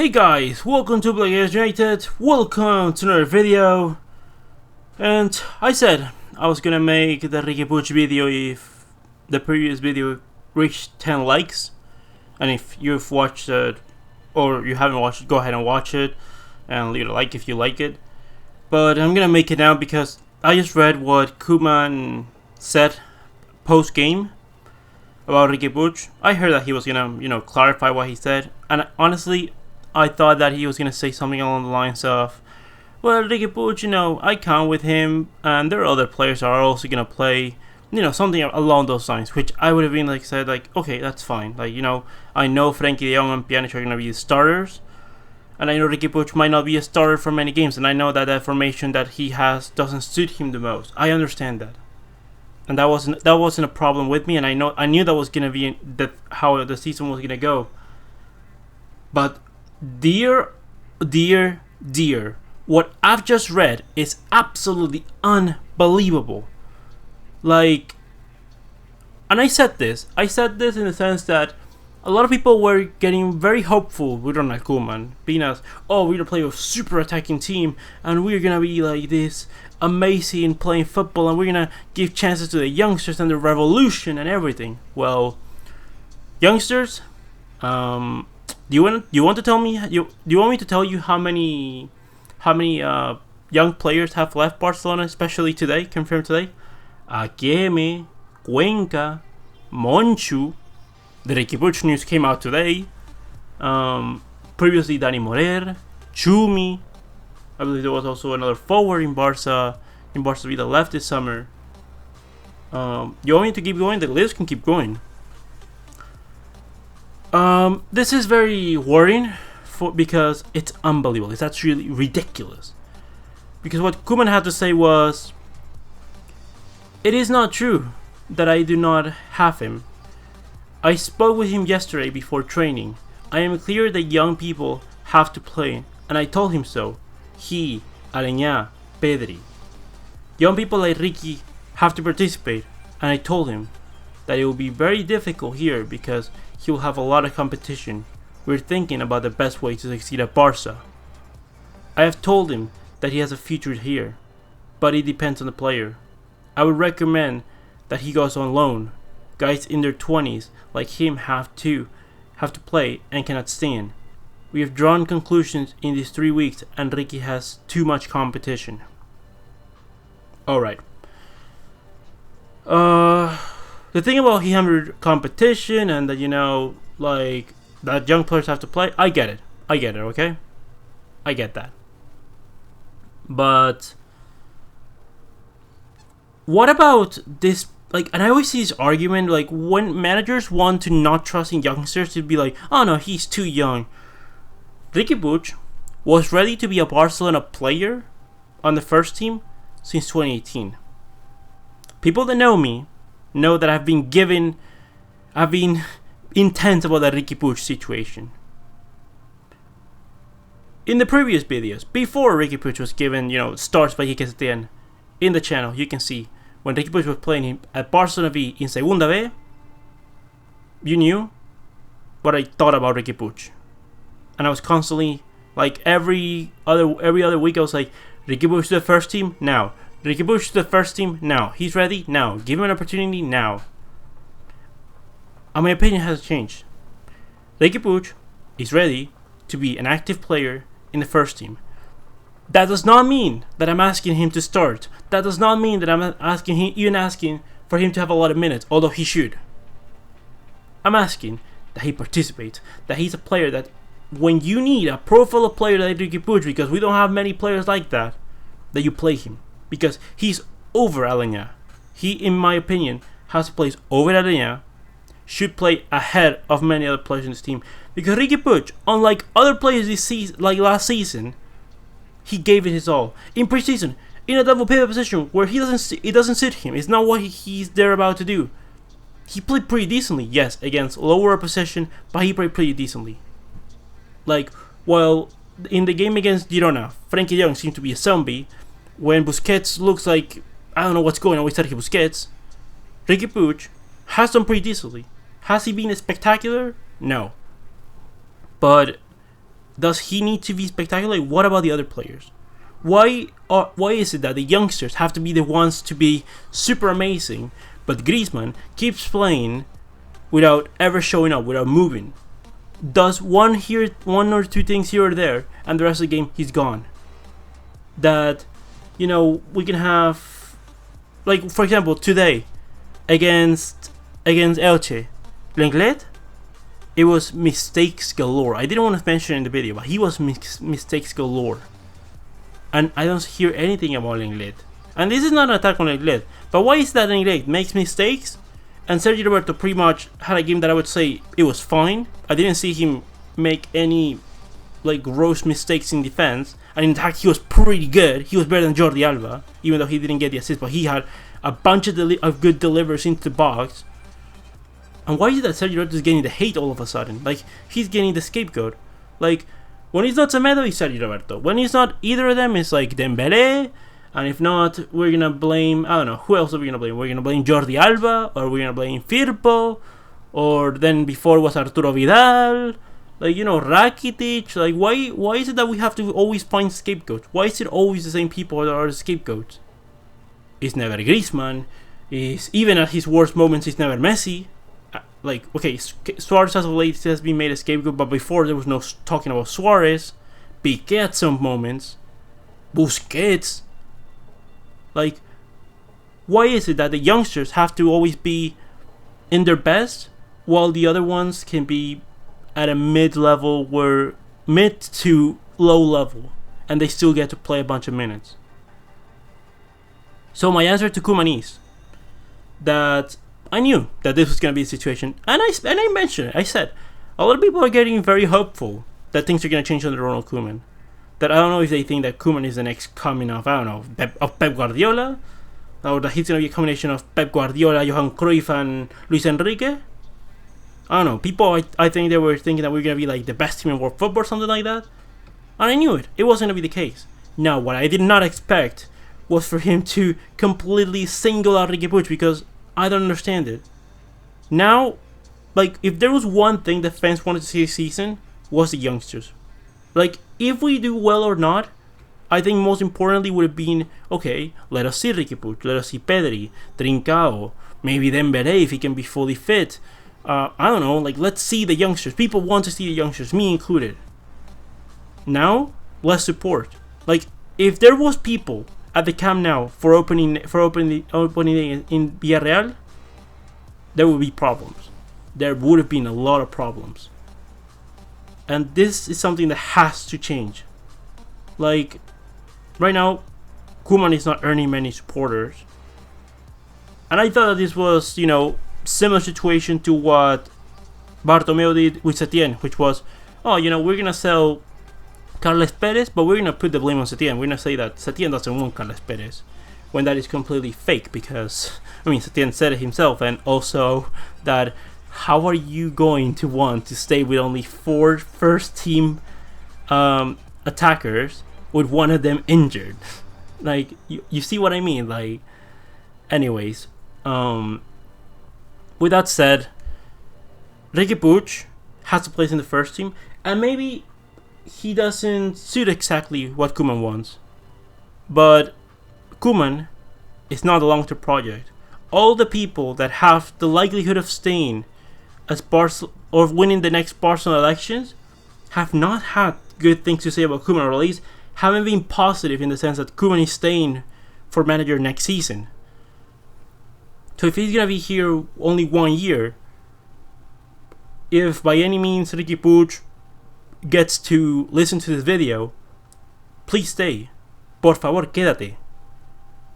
Hey guys, welcome to Brightest United, welcome to another video. And I said I was gonna make the Riqui Puig video if the previous video reached 10 likes. And if you've watched it, or you haven't watched it, go ahead and watch it and leave a like if you like it. But I'm gonna make it now because I just read what Koeman said post-game about Riqui Puig. I heard that he was gonna, clarify what he said, and honestly, I thought that he was gonna say something along the lines of, "Well, Riqui Puig, I count with him, and there are other players that are also gonna play." Something along those lines, which I would have been said, okay, that's fine. I know Frenkie de Jong and Pjanic are gonna be the starters, and I know Riqui Puig might not be a starter for many games, and I know that formation that he has doesn't suit him the most. I understand that. And that wasn't a problem with me, and I knew that was gonna be how the season was gonna go. But dear, what I've just read is absolutely unbelievable. And I said this in the sense that a lot of people were getting very hopeful with Ronald Koeman, being as, oh, we're gonna play a super attacking team, and we're gonna be like this amazing playing football, and we're gonna give chances to the youngsters and the revolution and everything. Well, youngsters, do you want to tell me? Do you want me to tell you how many young players have left Barcelona, especially today, confirmed today? Akeme, Cuenca, Monchu. The Riqui Puig news came out today. Previously, Dani Morer, Chumi. I believe there was also another forward in Barca Vida left this summer. You want me to keep going? The list can keep going. This is very worrying because it's unbelievable. It's actually ridiculous. Because what Koeman had to say was, it is not true that I do not have him. I spoke with him yesterday before training. I am clear that young people have to play, and I told him so. He, Aleñá, Pedri. Young people like Riqui have to participate, and I told him that it will be very difficult here because he will have a lot of competition. We're thinking about the best way to succeed at Barca. I have told him that he has a future here, but it depends on the player. I would recommend that he goes on loan. Guys in their 20s like him have to play and cannot stand. We have drawn conclusions in these 3 weeks, and Riqui has too much competition. Alright. The thing about he having competition and that, that young players have to play, I get it, okay? I get that. But what about this? And I always see this argument, when managers want to not trust in youngsters, to be like, oh no, he's too young. Riqui Puig was ready to be a Barcelona player on the first team since 2018. People that know me know that I've been intense about the Riqui Puig situation. In the previous videos, before Riqui Puig was given, starts by Quique Setién, in the channel, you can see when Riqui Puig was playing at Barcelona V in Segunda B, you knew what I thought about Riqui Puig. And I was constantly, every other week, I was like, Riqui Puig to the first team now. Riqui Puig to the first team now. He's ready now. Give him an opportunity now. And my opinion has changed. Riqui Puig is ready to be an active player in the first team. That does not mean that I'm asking him to start. That does not mean that I'm asking for him to have a lot of minutes, although he should. I'm asking that he participates, that he's a player that, when you need a profile of player like Riqui Puig, because we don't have many players like that you play him. Because he's over Aleñá. He, in my opinion, has to play over Aleñá, should play ahead of many other players in this team. Because Riqui Puig, unlike other players this season, like last season, he gave it his all. In preseason, in a double pivot position where it doesn't suit him. It's not what he's there about to do. He played pretty decently, yes, against lower opposition, but he played pretty decently. While in the game against Girona, Frenkie de Jong seemed to be a zombie. When Busquets looks like, I don't know what's going on with Sergio Busquets, Riqui Puig has done pretty decently. Has he been spectacular? No. But does he need to be spectacular? Like, what about the other players? Why is it that the youngsters have to be the ones to be super amazing, but Griezmann keeps playing without ever showing up, without moving? Does one or two things here or there, and the rest of the game he's gone? That, we can have, like, for example, today against Elche, Lenglet, it was mistakes galore. I didn't want to mention it in the video, but he was mistakes galore. And I don't hear anything about Lenglet. And this is not an attack on Lenglet, but why is that Lenglet makes mistakes? And Sergio Roberto pretty much had a game that I would say it was fine. I didn't see him make any like gross mistakes in defense. And in attack, he was pretty good. He was better than Jordi Alba, even though he didn't get the assist. But he had a bunch of good delivers into the box. And why is it that Sergio Roberto is getting the hate all of a sudden? Like, he's getting the scapegoat. Like, when he's not Semedo, it's Sergio Roberto. When he's not either of them, it's like Dembele. And if not, we're going to blame, I don't know, who else are we going to blame? We're going to blame Jordi Alba, or we're going to blame Firpo, or then before was Arturo Vidal, like, Rakitic. Like, why is it that we have to always find scapegoats? Why is it always the same people that are the scapegoats? It's never Griezmann. Even at his worst moments, it's never Messi. Like, okay, Suarez as of late has been made a scapegoat, but before there was no talking about Suarez. Piqué at some moments. Busquets. Like, why is it that the youngsters have to always be in their best, while the other ones can be at a mid to low level, and they still get to play a bunch of minutes? So my answer to Koeman is that I knew that this was going to be a situation, and I mentioned it. I said a lot of people are getting very hopeful that things are going to change under Ronald Koeman. That I don't know if they think that Koeman is the next coming of, I don't know, of Pep Guardiola, or that he's going to be a combination of Pep Guardiola, Johan Cruyff, and Luis Enrique. I don't know. People, I think they were thinking that we are going to be like the best team in world football or something like that. And I knew it. It wasn't going to be the case. Now, what I did not expect was for him to completely single out Riqui Puig, because I don't understand it. Now, like, if there was one thing the fans wanted to see this season, was the youngsters. Like, if we do well or not, I think most importantly would have been, okay, let us see Riqui Puig, let us see Pedri, Trincao, maybe Dembele if he can be fully fit. I don't know, like, let's see the youngsters. People want to see the youngsters, me included. Now, less support. Like, if there was people at the Camp Nou for opening day in Villarreal, there would be problems. There would have been a lot of problems. And this is something that has to change. Like, right now, Koeman is not earning many supporters. And I thought that this was, similar situation to what Bartomeu did with Setien, which was, we're going to sell Carles Perez, but we're going to put the blame on Setien. We're going to say that Setien doesn't want Carles Perez, when that is completely fake, because, Setien said it himself, and also that how are you going to want to stay with only 4 first-team attackers with one of them injured? Like, you see what I mean? Like, anyways, with that said, Riqui Puig has a place in the first team, and maybe he doesn't suit exactly what Koeman wants. But Koeman is not a long-term project. All the people that have the likelihood of staying as or winning the next Barcelona elections have not had good things to say about Koeman, or at least haven't been positive in the sense that Koeman is staying for manager next season. So if he's gonna be here only 1 year, if by any means Riqui Puig gets to listen to this video, please stay. Por favor, quédate.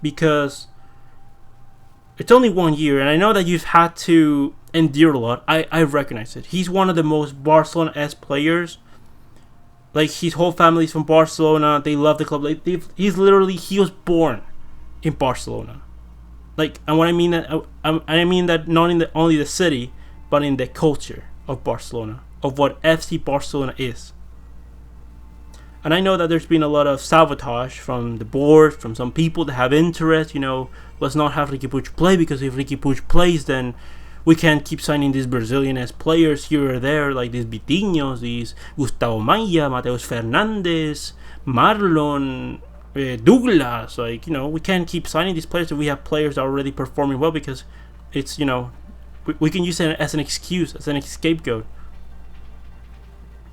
Because it's only 1 year, and I know that you've had to endure a lot. I recognize it. He's one of the most Barcelona-esque players. Like, his whole family's from Barcelona. They love the club. Like, he was born in Barcelona. Like, and what I mean that not in only the city, but in the culture of Barcelona, of what FC Barcelona is. And I know that there's been a lot of sabotage from the board, from some people that have interest. Let's not have Riqui Puig play, because if Riqui Puig plays, then we can't keep signing these Brazilian as players here or there, like these Vitinhos, these Gustavo Maia, Mateus Fernandes, Marlon, Douglas. Like, you know, we can't keep signing these players if we have players that are already performing well, because it's, you know, we can use it as an excuse, as an scapegoat.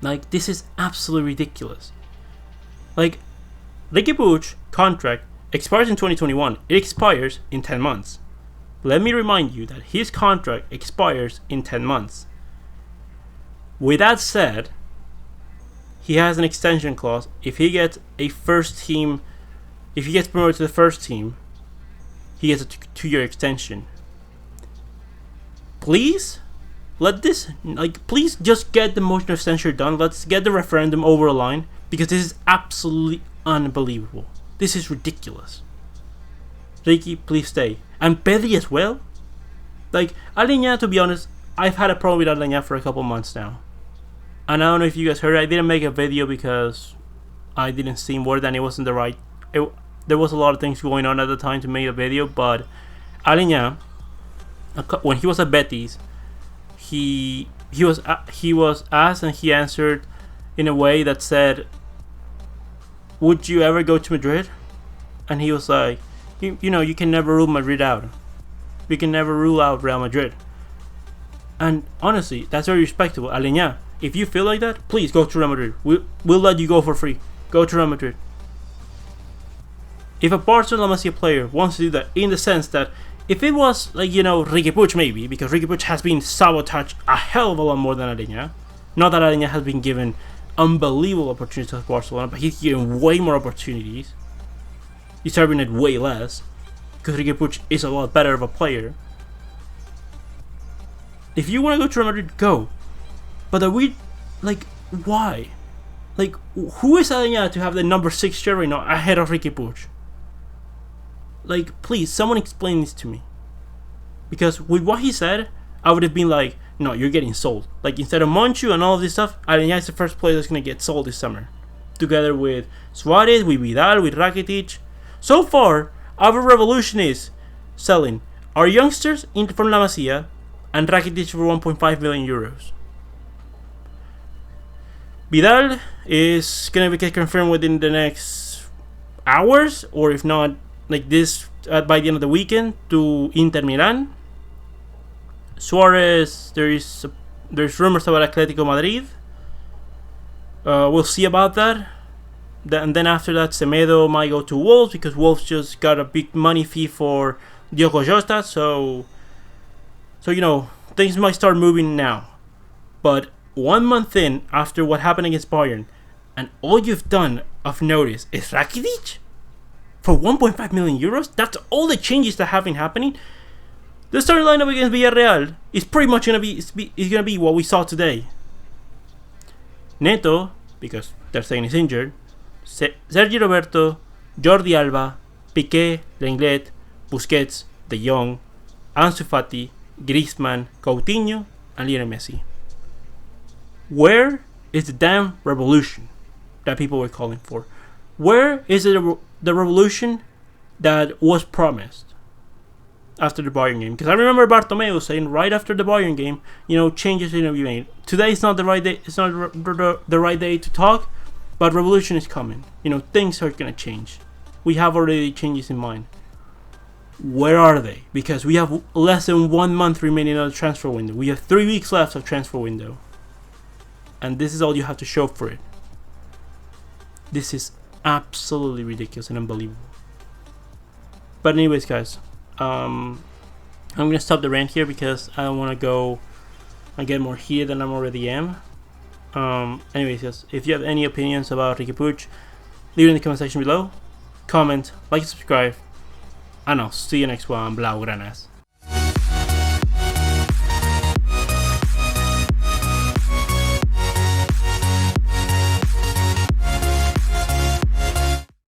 Like, this is absolutely ridiculous. Like, Riqui Puig contract expires in 2021. It expires in 10 months. Let me remind you that his contract expires in 10 months. With that said, he has an extension clause. If he gets a first team, if he gets promoted to the first team, he gets a 2-year extension. Please, please just get the motion of censure done. Let's get the referendum over the line, because this is absolutely unbelievable. This is ridiculous. Riqui, please stay. And Pedri as well. Like, Aleñá, to be honest, I've had a problem with Aleñá for a couple months now. And I don't know if you guys heard it, I didn't make a video because I didn't see more than it wasn't the right... there was a lot of things going on at the time to make a video, but Aleñá, when he was at Betis, he was asked and he answered in a way that said, would you ever go to Madrid? And he was like, you know, you can never rule Madrid out. We can never rule out Real Madrid. And honestly, that's very respectable. Aleñá, if you feel like that, please go to Real Madrid. We'll let you go for free. Go to Real Madrid. If a Barcelona Masia player wants to do that, in the sense that if it was like, you know, Riqui Puig maybe, because Riqui Puig has been sabotaged a hell of a lot more than Aleñá. Not that Aleñá has been given unbelievable opportunities at Barcelona, but he's given way more opportunities. He's serving it way less, because Riqui Puig is a lot better of a player. If you want to go to Real Madrid, go. But are we, like, why? Like, who is Aleñá to have the number 6 shirt right now ahead of Riqui Puig? Like, please, someone explain this to me. Because with what he said, I would have been like, no, you're getting sold. Like, instead of Monchu and all of this stuff, Aleñá is the first player that's going to get sold this summer. Together with Suarez, with Vidal, with Rakitic. So far, our revolution is selling our youngsters from La Masia and Rakitic for 1.5 million euros. Vidal is going to get confirmed within the next hours, or if not, like this, by the end of the weekend, to Inter Milan. Suarez, there's rumors about Atletico Madrid. We'll see about that. And then after that, Semedo might go to Wolves, because Wolves just got a big money fee for Diogo Jota. So you know, things might start moving now. But 1 month in, after what happened against Bayern, and all you've done of notice is Rakitic for 1.5 million euros. That's all the changes that have been happening. The starting lineup against Villarreal is pretty much gonna be what we saw today. Neto, because they're saying he's injured. Sergi Roberto, Jordi Alba, Piqué, Lenglet, Busquets, De Jong, Ansu Fati, Griezmann, Coutinho, and Lionel Messi. Where is the damn revolution that people were calling for? Where is the revolution that was promised after the Bayern game? Because I remember Bartomeu saying right after the Bayern game, you know, changes are going to be made. Today is not the right day. It's not the right day to talk, but revolution is coming. You know, things are going to change. We have already changes in mind. Where are they? Because we have less than 1 month remaining on the transfer window. We have 3 weeks left of transfer window. And this is all you have to show for it. This is absolutely ridiculous and unbelievable. But anyways, guys, I'm gonna stop the rant here because I don't want to go and get more heated than I already am. Anyways, guys, if you have any opinions about Riqui Puig, leave it in the comment section below. Comment, like, subscribe, and I'll see you next one, Blaugranas.